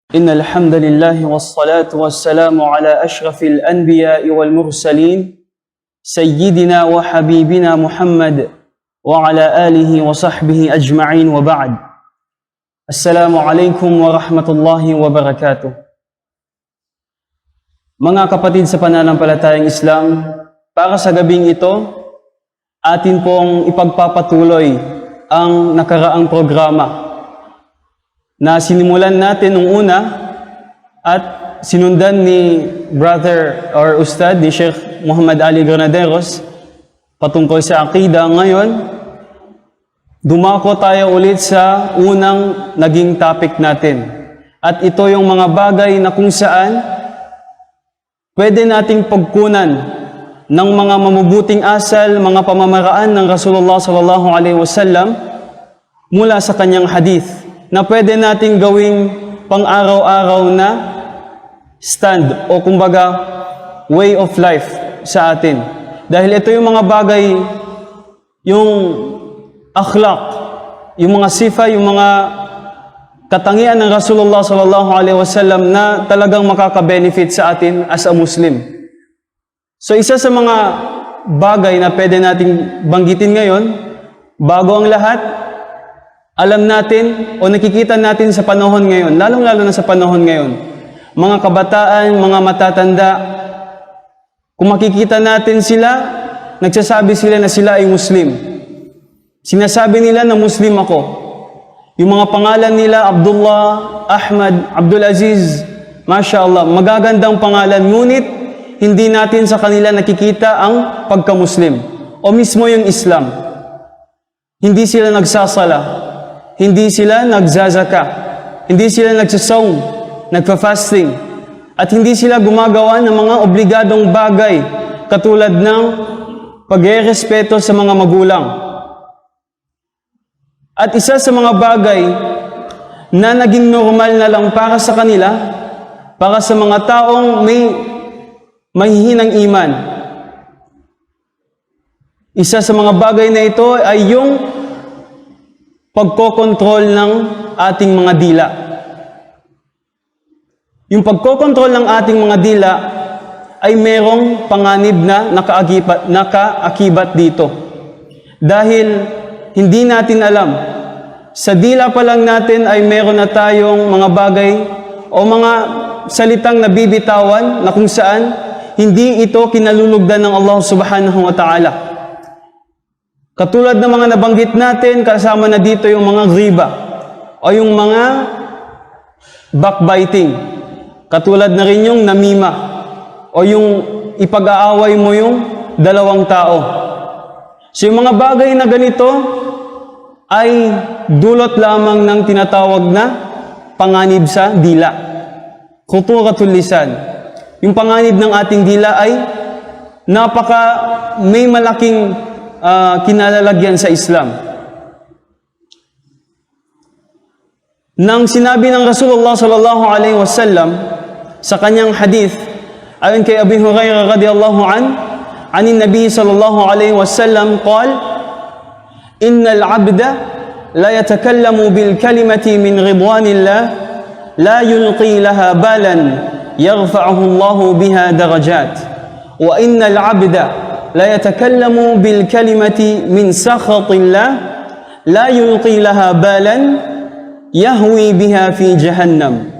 إن الحمد لله والصلاة والسلام على أشرف الأنبياء والمرسلين سيدنا وحبيبنا محمد وعلى آله وصحبه أجمعين وبعد. السلام عليكم ورحمة الله وبركاته. Mga kapatid sa pananampalatayang Islam, para sa gabing ito, atin pong ipagpapatuloy ang nakaraang programa na sinimulan natin nung una at sinundan ni brother or ustad ni Sheikh Muhammad Ali Granaderos patungkol sa akida. Ngayon, dumako tayo ulit sa unang naging topic natin. At ito yung mga bagay na kung saan pwede nating pagkunan ng mga mamubuting asal, mga pamamaraan ng Rasulullah sallallahu alaihi wasallam mula sa kanyang hadith, na pwede nating gawing pang-araw-araw na stand o kumbaga way of life sa atin. Dahil ito yung mga bagay, yung akhlaq, yung mga sifa, yung mga katangian ng Rasulullah sallallahu alaihi wasallam na talagang makaka-benefit sa atin as a Muslim. So isa sa mga bagay na pwede nating banggitin ngayon, bago ang lahat, alam natin o nakikita natin sa panahon ngayon, lalong-lalo na sa panahon ngayon, mga kabataan, mga matatanda, kung makikita natin sila, nagsasabi sila na sila ay Muslim. Sinasabi nila na Muslim ako. Yung mga pangalan nila, Abdullah, Ahmad, Abdul Aziz, Masya Allah, magagandang pangalan, ngunit hindi natin sa kanila nakikita ang pagka-Muslim o mismo yung Islam. Hindi sila nagsasala, hindi sila nagzazaka, hindi sila nagsasawm, nagfa-fasting, at hindi sila gumagawa ng mga obligadong bagay katulad ng pagre-respeto sa mga magulang. At isa sa mga bagay na naging normal na lang para sa kanila, para sa mga taong may mahihinang iman, isa sa mga bagay na ito ay yung pagkokontrol ng ating mga dila. Yung pagkokontrol ng ating mga dila ay merong panganib na nakaakibat dito. Dahil hindi natin alam, sa dila pa lang natin ay meron na tayong mga bagay o mga salitang nabibitawan na kung saan hindi ito kinalulugdan ng Allah subhanahu wa ta'ala. Katulad ng mga nabanggit natin, kasama na dito yung mga ghiba o yung mga backbiting. Katulad na rin yung namima o yung ipag-aaway mo yung dalawang tao. So yung mga bagay na ganito ay dulot lamang ng tinatawag na panganib sa dila. Khuturatul lisan. Yung panganib ng ating dila ay may malaking kinalalagyan sa Islam. Nang sinabi ng Rasulullah sallallahu alaihi wasallam sa kanyang hadith, ayon kay Abi Hurairah radhiyallahu anin Nabi sallallahu alaihi wasallam qala, innal abda la yatakallamu bil kalimati min ridwanillah la yulqi laha balan yarfa'uhu Allahu biha darajat wa innal abda la yatakallamu bil kalimati min sakhatillah la yulqi laha balan yahwi biha fi jahannam.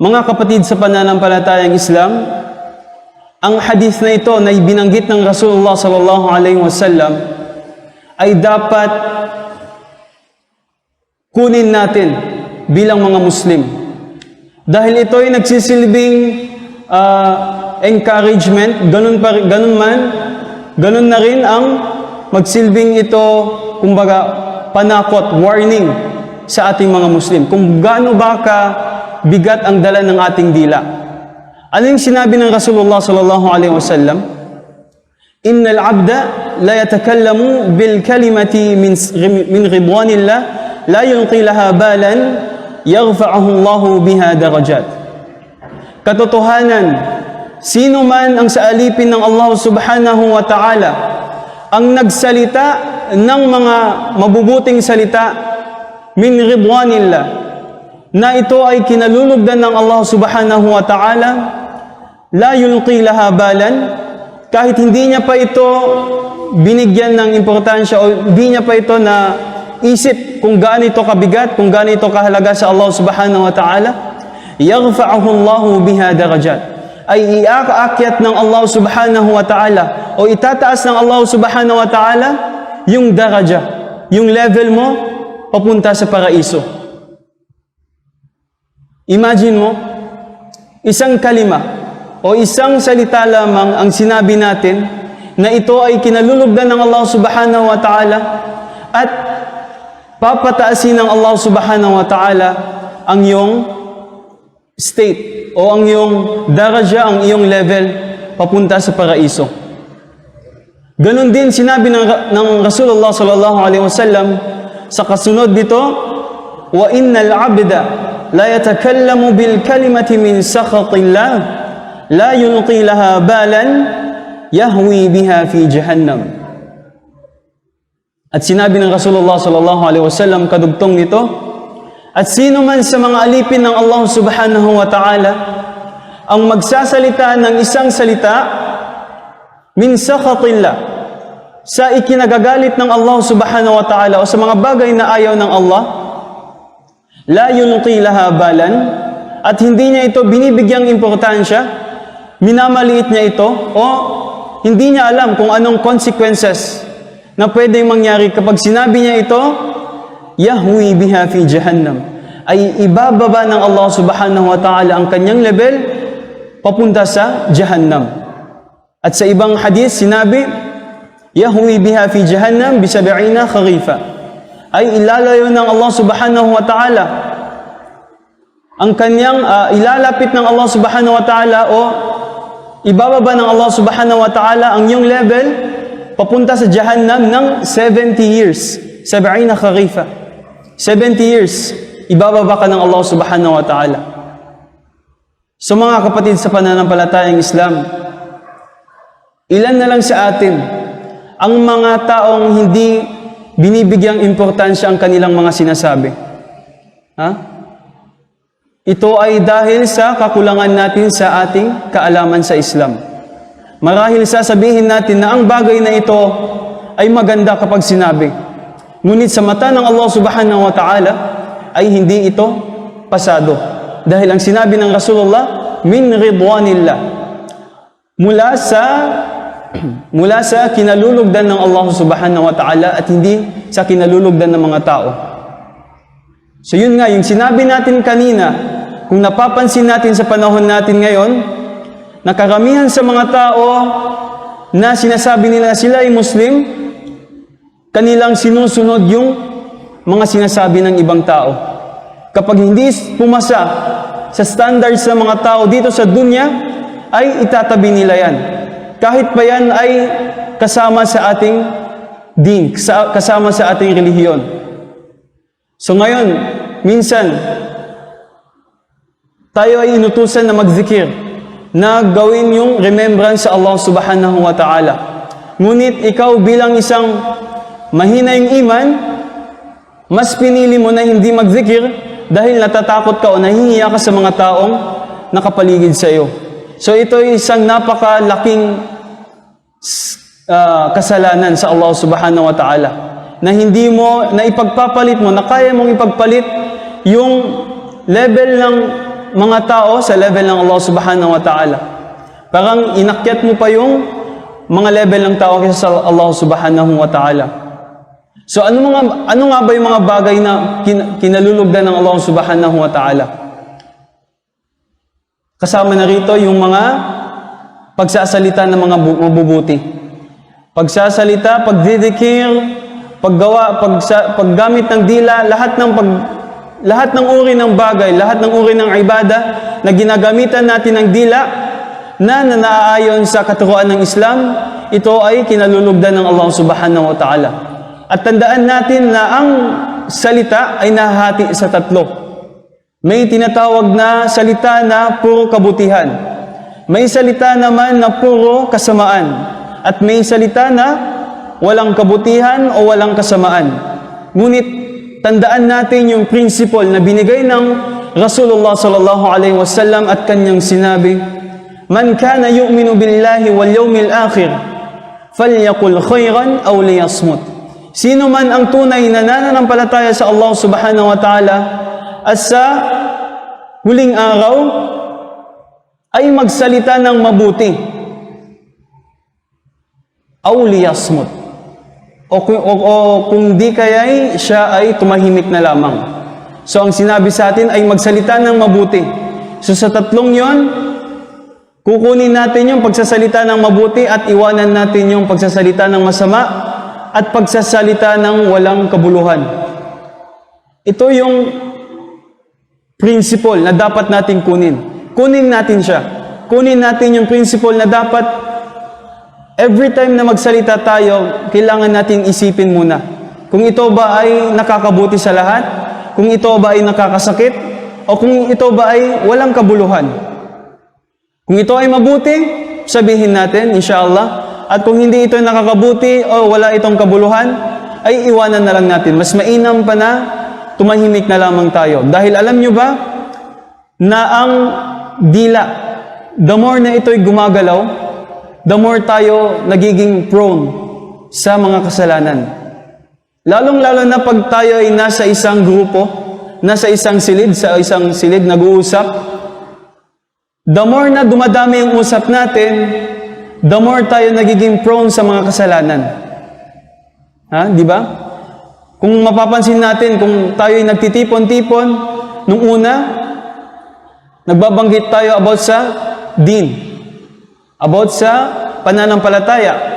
Mga kapatid sa pananampalatayang Islam, ang hadith na ito na ibinanggit ng Rasulullah sallallahu alaihi wasallam ay dapat kunin natin bilang mga Muslim. Dahil ito ay nagsisilbing encouragement, ganun na rin ang magsilbing ito, kumbaga, panakot, warning sa ating mga Muslim. Kung gaano ba ka bigat ang dala ng ating dila. Ano yung sinabi ng Rasulullah sallallahu alaihi wasallam? Innal abda la yatakallamu bil kalimati min ridwanillah la yulqi laha balan yarfa'uhu Allahu biha darajat. Katotohanan, sino man ang saalipin ng Allah subhanahu wa ta'ala ang nagsalita ng mga mabubuting salita min ridwanillah, na ito ay kinalulugdan ng Allah subhanahu wa ta'ala, la yulqi laha balan, kahit hindi niya pa ito binigyan ng importansya o hindi niya pa ito na isip kung gaano ito kabigat, kung gaano ito kahalaga sa Allah subhanahu wa ta'ala, yaghfa'ahu Allahu biha darajat, ay iaakyat ng Allah subhanahu wa ta'ala o itataas ng Allah subhanahu wa ta'ala yung daraja, yung level mo papunta sa paraiso. Imagine mo, isang kalima o isang salita lamang ang sinabi natin na ito ay kinalulugdan ng Allah subhanahu wa ta'ala at papataasin ng Allah subhanahu wa ta'ala ang iyong state o ang iyong daraja, ang iyong level papunta sa paraiso. Ganon din sinabi ng Rasulullah sallallahu alaihi wasallam sa kasunod dito, wa innal abda la yatakallamu bil kalimati min sakhatillah la yulqi laha balan yahwi biha fi jahannam. At sinabi ng Rasulullah sallallahu alaihi wasallam kadugtong nito, at sino man sa mga alipin ng Allah subhanahu wa ta'ala ang magsasalita ng isang salita min sakhatillah, sa ikinagagalit ng Allah subhanahu wa ta'ala o sa mga bagay na ayaw ng Allah, la yulqi laha balan, at hindi niya ito binibigyang importansya, minamaliit niya ito o hindi niya alam kung anong consequences na pwedeng mangyari kapag sinabi niya ito, yahwi biha fi jahannam, ay ibababa ng Allah subhanahu wa ta'ala ang kanyang level papunta sa jahannam. At sa ibang hadith sinabi, yahwi biha fi jahannam bi 70 kharifa, ay ilalayo ng Allah subhanahu wa ta'ala ang kanyang ilalapit ng Allah subhanahu wa ta'ala o ibababa ng Allah subhanahu wa ta'ala ang iyong level papunta sa jahannam ng 70 years. 70 kharifa. 70 years, ibababa ka ng Allah subhanahu wa ta'ala. So mga kapatid sa pananampalatayang Islam, ilan na lang sa atin ang mga taong hindi binibigyang importansya ang kanilang mga sinasabi? Ha? Ito ay dahil sa kakulangan natin sa ating kaalaman sa Islam. Marahil sasabihin natin na ang bagay na ito ay maganda kapag sinabi. Ngunit sa mata ng Allah subhanahu wa ta'ala ay hindi ito pasado. Dahil ang sinabi ng Rasulullah, min ridwanillah, mula sa kinalulugdan ng Allah subhanahu wa ta'ala at hindi sa kinalulugdan ng mga tao. So yun nga, yung sinabi natin kanina, kung napapansin natin sa panahon natin ngayon, na karamihan sa mga tao na sinasabi nila na sila ay Muslim, kanilang sinusunod yung mga sinasabi ng ibang tao. Kapag hindi pumasa sa standards ng mga tao dito sa dunya, ay itatabi nila yan. Kahit pa yan ay kasama sa ating din, kasama sa ating relihiyon. So ngayon, minsan, tayo ay inutusan na magzikir, na gawin yung remembrance sa Allah subhanahu wa ta'ala. Ngunit ikaw bilang isang mahina yung iman, mas pinili mo na hindi magzikir dahil natatakot ka o nahihiya ka sa mga taong nakapaligid sa iyo. So ito ay isang napakalaking kasalanan sa Allah subhanahu wa ta'ala, na hindi mo, na ipagpapalit mo, na kaya mong ipagpalit yung level ng mga tao sa level ng Allah subhanahu wa ta'ala. Parang inakyat mo pa yung mga level ng tao kaysa sa Allah subhanahu wa ta'ala. So ano nga ba yung mga bagay na kinalulugdan ng Allah subhanahu wa ta'ala? Kasama na rito yung mga pagsasalita ng mga mabubuti. Pagsasalita, pagdidikir, paggamit ng dila, lahat ng uri ng bagay, lahat ng uri ng ibada na ginagamitan natin ng dila na naaayon sa katuruan ng Islam, ito ay kinalulugdan ng Allah subhanahu wa ta'ala. At tandaan natin na ang salita ay nahahati sa tatlo. May tinatawag na salita na puro kabutihan. May salita naman na puro kasamaan. At may salita na walang kabutihan o walang kasamaan. Ngunit tandaan natin yung principle na binigay ng Rasulullah sallallahu alaihi wasallam at kanyang sinabi, "Man kana yu'minu billahi wal yawmil akhir, falyaqul khairan aw liyasmut." Sino man ang tunay na nananampalataya sa Allah subhanahu wa ta'ala at sa huling araw ay magsalita ng mabuti aw liyasmut. O kung di kaya'y siya ay tumahimik na lamang. So ang sinabi sa atin ay magsalita ng mabuti. So sa tatlong yon, kukunin natin yung pagsasalita ng mabuti at iwanan natin yung pagsasalita ng masama at pagsasalita ng walang kabuluhan. Ito yung principle na dapat natin kunin. Kunin natin siya. Kunin natin yung principle na dapat every time na magsalita tayo, kailangan nating isipin muna kung ito ba ay nakakabuti sa lahat, kung ito ba ay nakakasakit, o kung ito ba ay walang kabuluhan. Kung ito ay mabuti, sabihin natin, inshallah. At kung hindi ito nakakabuti o wala itong kabuluhan, ay iwanan na lang natin. Mas mainam pa na tumahimik na lamang tayo. Dahil alam nyo ba na ang dila, the more na ito'y gumagalaw, the more tayo nagiging prone sa mga kasalanan. Lalong-lalo na pag tayo ay nasa isang grupo, nasa isang silid, sa isang silid nag-uusap, the more na dumadami yung usap natin, the more tayo nagiging prone sa mga kasalanan. Ha? Di ba? Kung mapapansin natin, kung tayo ay nagtitipon-tipon, nung una, nagbabanggit tayo about sa din. About sa pananampalataya.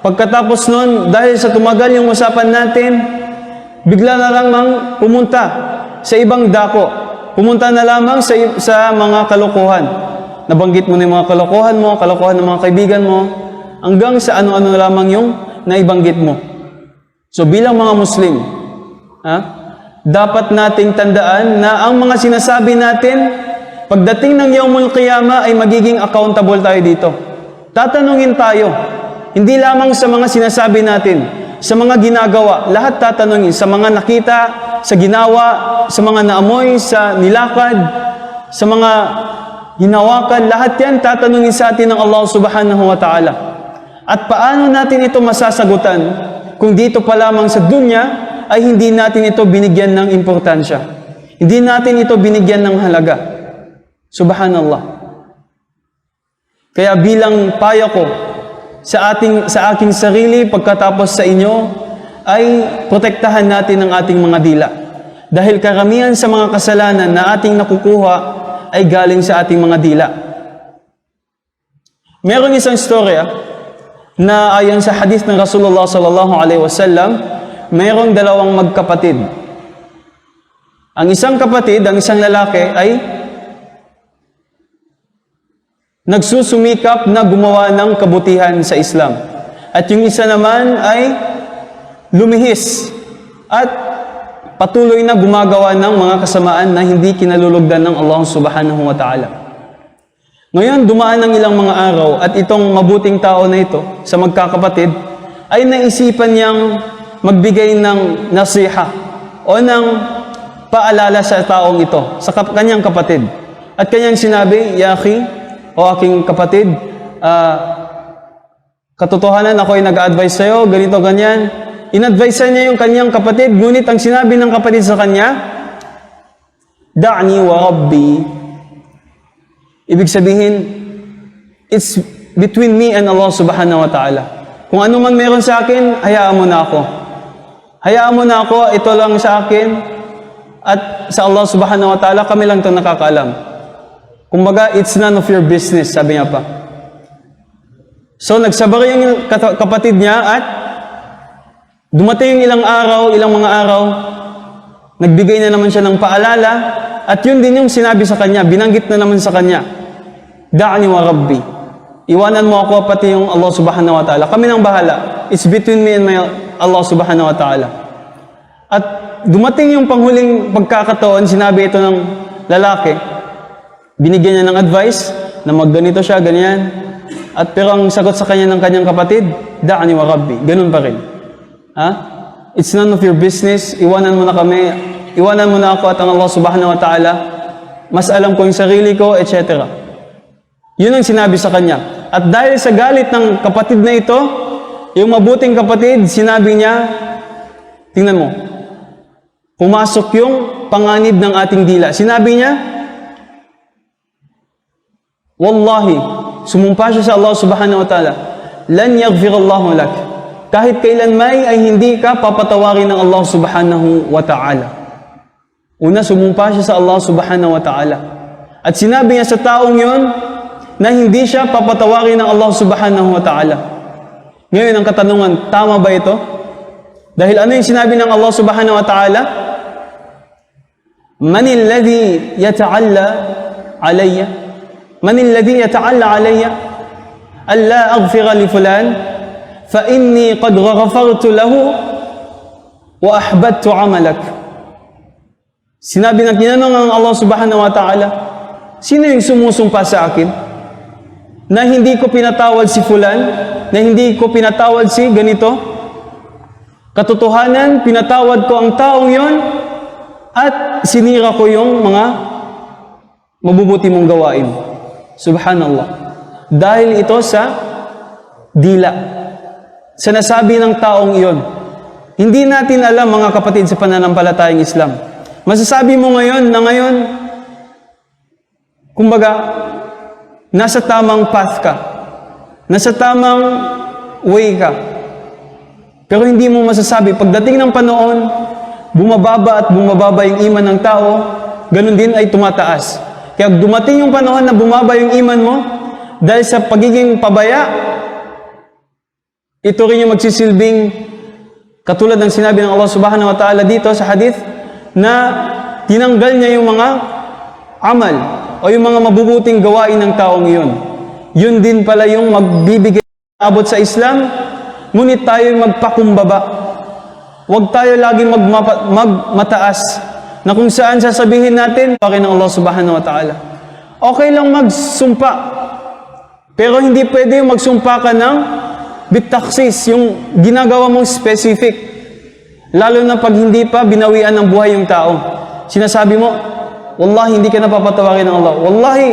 Pagkatapos nun, dahil sa tumagal yung usapan natin, bigla na lamang pumunta sa ibang dako. Pumunta na lamang sa mga kalokohan. Nabanggit mo na yung mga kalokohan mo, kalokohan ng mga kaibigan mo, hanggang sa ano-ano na lamang yung naibanggit mo. So bilang mga Muslim, dapat nating tandaan na ang mga sinasabi natin, pagdating ng Yaumul Qiyamah ay magiging accountable tayo dito. Tatanungin tayo. Hindi lamang sa mga sinasabi natin, sa mga ginagawa, lahat tatanungin. Sa mga nakita, sa ginawa, sa mga naamoy, sa nilakad, sa mga hinawakan, lahat yan tatanungin sa atin ng Allah subhanahu wa ta'ala. At paano natin ito masasagutan kung dito pa lamang sa dunya ay hindi natin ito binigyan ng importansya. Hindi natin ito binigyan ng halaga. Subhanallah. Kaya bilang payo ko sa aking sarili pagkatapos sa inyo ay protektahan natin ang ating mga dila. Dahil karamihan sa mga kasalanan na ating nakukuha ay galing sa ating mga dila. Meron isang storya na ayon sa hadith ng Rasulullah sallallahu alaihi wasallam, mayroong dalawang magkapatid. Ang isang kapatid, ang isang lalaki ay nagsusumikap na gumawa ng kabutihan sa Islam. At yung isa naman ay lumihis at patuloy na gumagawa ng mga kasamaan na hindi kinalulugdan ng Allah subhanahu wa ta'ala. Ngayon, dumaan ang ilang mga araw at itong mabuting tao na ito sa magkakapatid ay naisipan niyang magbigay ng nasiha o ng paalala sa taong ito, sa kanyang kapatid. At kanyang sinabi, "Ya akhi, o aking kapatid, katotohanan ako ay nag-advise sa'yo, ganito, ganyan." In-advise niya yung kanyang kapatid, ngunit ang sinabi ng kapatid sa kanya, "Da'ni wa Rabbi." Ibig sabihin, it's between me and Allah subhanahu wa ta'ala. Kung ano man meron sa akin, hayaan mo na ako. Hayaan mo na ako, ito lang sa akin, at sa Allah subhanahu wa ta'ala, kami lang ito nakakaalam. Kumbaga, it's none of your business, sabi niya pa. So, nagsabari yung kapatid niya at dumating yung ilang mga araw, nagbigay na naman siya ng paalala at yun din yung sinabi sa kanya, binanggit na naman sa kanya, "Da'ni wa Rabbi." Iwanan mo ako pati yung Allah subhanahu wa ta'ala. Kami nang bahala. It's between me and my Allah subhanahu wa ta'ala. At dumating yung panghuling pagkakataon, sinabi ito ng lalaki, binigyan niya ng advice na magganito siya, ganyan. At pero ang sagot sa kanya ng kanyang kapatid, "Da'ni wa Rabbi." Ganun pa rin. It's none of your business. Iwanan mo na kami. Iwanan mo na ako at ang Allah subhanahu wa ta'ala. mas alam ko yung sarili ko, etc. Yun ang sinabi sa kanya. At dahil sa galit ng kapatid na ito, yung mabuting kapatid, sinabi niya, tingnan mo, pumasok yung panganib ng ating dila. Sinabi niya, Wallahi, sumumpa siya sa Allah subhanahu wa ta'ala, lan yaghfirallahu lak. Kahit kailan may ay hindi ka papatawarin ng Allah subhanahu wa ta'ala. Una, sumumpa siya sa Allah subhanahu wa ta'ala. At sinabi niya sa taong yon na hindi siya papatawarin ng Allah subhanahu wa ta'ala. Ngayon, ang katanungan, tama ba ito? Dahil ano yung sinabi ng Allah subhanahu wa ta'ala? Manil ladhi yata'alla alayya? Manil ladhi yata'alla alayya? Alla aghfira li fulan? Fa inni qad ghafartu lahu wa ahbadtu amalak. Sinabi ng tinanong ng Allah subhanahu wa ta'ala, sino yung sumusumpa sa akin? Na hindi ko pinatawad si fulan? Na hindi ko pinatawad si ganito? Katotohanan, pinatawad ko ang taong yon at sinira ko yung mga mabubuti mong gawain. Subhanallah. Dahil ito sa dila. Sa nasabi ng taong iyon. Hindi natin alam, mga kapatid, sa pananampalatayang Islam. Masasabi mo ngayon na ngayon, kumbaga, nasa tamang path ka. Nasa tamang way ka. Pero hindi mo masasabi, pagdating ng panahon, bumababa at bumababa yung iman ng tao, ganun din ay tumataas. Kaya dumating yung panahon na bumaba yung iman mo, dahil sa pagiging pabaya, ito rin yung magsisilbing katulad ng sinabi ng Allah subhanahu wa ta'ala dito sa hadith na tinanggal niya yung mga amal o yung mga mabubuting gawain ng taong iyon. Yun din pala yung magbibigay abot sa Islam, ngunit tayo magpakumbaba. Huwag tayo lagi magmataas na kung saan sasabihin natin pake ng Allah subhanahu wa ta'ala. Okay lang magsumpa, pero hindi pwede yung magsumpa ka ng bitaksis, yung ginagawa mong specific. Lalo na pag hindi pa binawian ng buhay yung tao. Sinasabi mo, Wallahi, hindi ka napapatawarin ng Allah. Wallahi,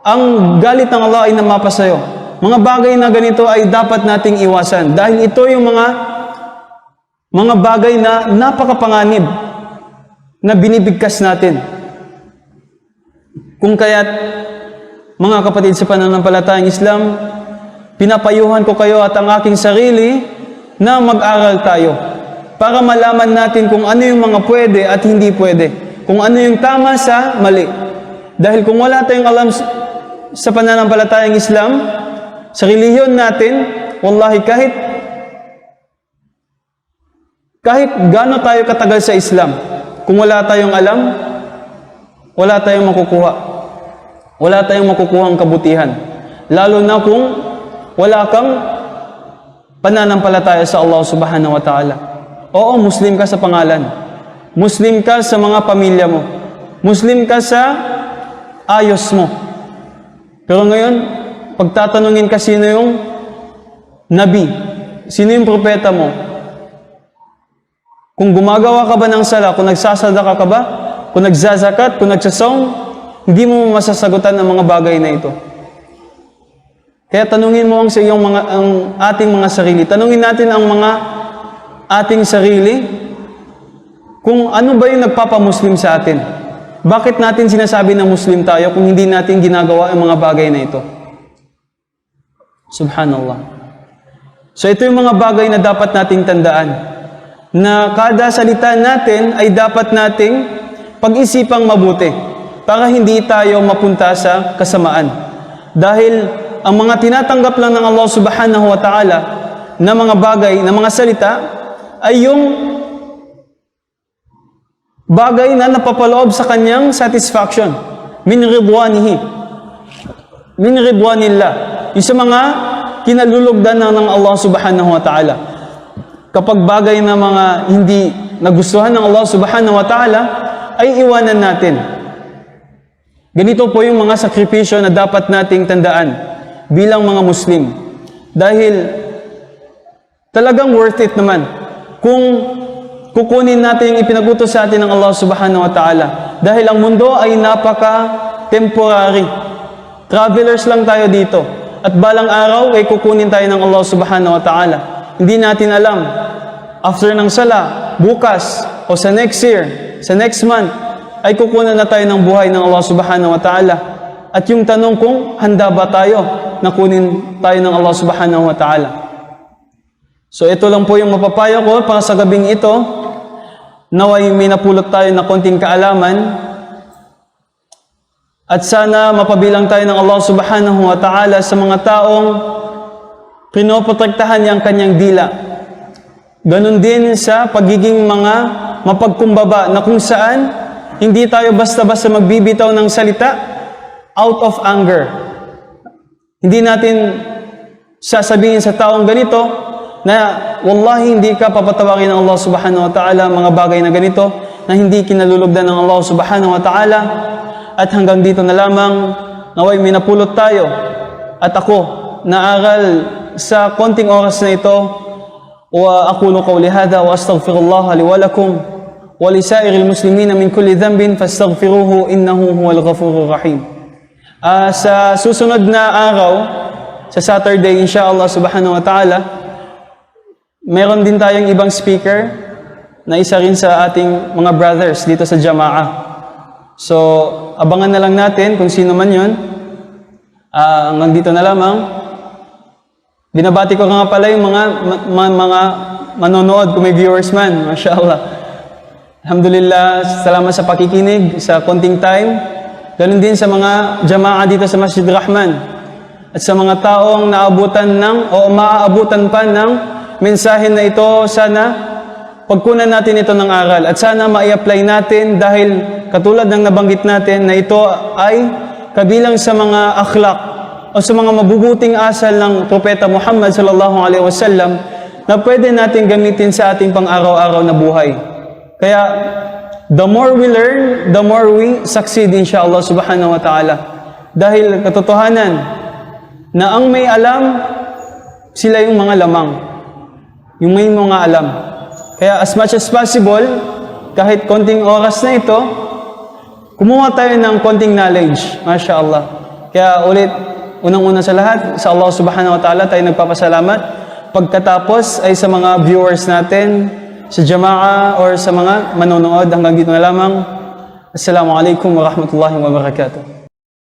ang galit ng Allah ay namapa sa'yo. Mga bagay na ganito ay dapat nating iwasan. Dahil ito yung mga bagay na napakapanganib na binibigkas natin. Kung kaya't, mga kapatid sa pananampalatayang Islam, pinapayuhan ko kayo at ang aking sarili na mag-aral tayo para malaman natin kung ano yung mga pwede at hindi pwede. Kung ano yung tama sa mali. Dahil kung wala tayong alam sa pananampalatayang Islam, sa relihiyon natin, wallahi kahit gaano tayo katagal sa Islam, kung wala tayong alam, wala tayong makukuha. Wala tayong makukuha ang kabutihan. Lalo na kung wala kang pananampalataya sa Allah subhanahu wa ta'ala. Oo, Muslim ka sa pangalan. Muslim ka sa mga pamilya mo. Muslim ka sa ayos mo. Pero ngayon, pagtatanungin ka sino yung Nabi, sino yung propeta mo, kung gumagawa ka ba ng sala, kung nagsasadaka ka ba, kung nagzazakat, kung nagsasawm, hindi mo masasagutan ang mga bagay na ito. Kaya tanungin mo ang ating mga sarili. Tanungin natin ang mga ating sarili kung ano ba yung nagpapamuslim sa atin. Bakit natin sinasabi na Muslim tayo kung hindi natin ginagawa ang mga bagay na ito? Subhanallah. So ito yung mga bagay na dapat nating tandaan. Na kada salita natin ay dapat nating pag-isipang mabuti para hindi tayo mapunta sa kasamaan. Dahil ang mga tinatanggap lang ng Allah subhanahu wa ta'ala na mga bagay, na mga salita, ay yung bagay na napapaloob sa kanyang satisfaction. Min ridwanihi. Min ridwanillah. Yung sa mga kinalulugdan ng Allah subhanahu wa ta'ala. Kapag bagay na mga hindi nagustuhan ng Allah subhanahu wa ta'ala, ay iwanan natin. Ganito po yung mga sakripisyo na dapat nating tandaan bilang mga Muslim. Dahil talagang worth it naman kung kukunin natin yung ipinagutos sa atin ng Allah subhanahu wa ta'ala. Dahil ang mundo ay napaka-temporary. Travelers lang tayo dito. At balang araw ay kukunin tayo ng Allah subhanahu wa ta'ala. Hindi natin alam. After ng sala, bukas, o sa next year, sa next month, ay kukunan na tayo ng buhay ng Allah subhanahu wa ta'ala. At yung tanong kung handa ba tayo na kunin tayo ng Allah subhanahu wa ta'ala. So ito lang po yung mapapayo ko para sa gabing ito. Naway may napulot tayo na konting kaalaman. At sana mapabilang tayo ng Allah subhanahu wa ta'ala sa mga taong pinoprotektahan niyang kanyang dila. Ganon din sa pagiging mga mapagkumbaba na kung saan hindi tayo basta-basta magbibitaw ng salita out of anger. Hindi natin sasabihin sa taong ganito na wallahi hindi ka papatawarin ng Allah subhanahu wa ta'ala mga bagay na ganito na hindi kinalulugdan ng Allah subhanahu wa ta'ala. At hanggang dito na lamang, naway may napulot tayo at ako naaral sa konting oras na ito. Wa aqulu qawli hadha wa astaghfirullah li wa lakum wa li sa'iril muslimina min kulli dhanbin fastaghfiruhu innahu huwal ghafurur rahim. Sa susunod na araw, sa Saturday inshallah subhanahu wa ta'ala, meron din tayong ibang speaker na isa rin sa ating mga brothers dito sa Jamaah. So, abangan na lang natin kung sino man yun. Hanggang dito na lamang. Binabati ko nga pala yung mga manonood, kung may viewers man. MashaAllah. Alhamdulillah, salamat sa pakikinig, sa konting time. Ganun din sa mga Jamaah dito sa Masjid Rahman. At sa mga taong naabutan o maaabutan pa ng mensahe na ito, sana pagkunan natin ito ng aral at sana ma-apply natin dahil katulad ng nabanggit natin na ito ay kabilang sa mga akhlak o sa mga mabubuting asal ng Propeta Muhammad sallallahu alaihi wasallam na pwede natin gamitin sa ating pang-araw-araw na buhay. Kaya the more we learn, the more we succeed inshallah subhanahu wa ta'ala. Dahil katotohanan na ang may alam, sila yung mga lamang. Yung may mga alam. Kaya as much as possible, kahit konting oras na ito, kumuha tayo ng konting knowledge. MashaAllah. Kaya ulit, unang-una sa lahat, sa Allah subhanahu wa ta'ala tayo nagpapasalamat. Pagkatapos ay sa mga viewers natin, sa Jamaah or sa mga manonood. Hanggang dito na lamang. Assalamualaikum warahmatullahi wabarakatuh.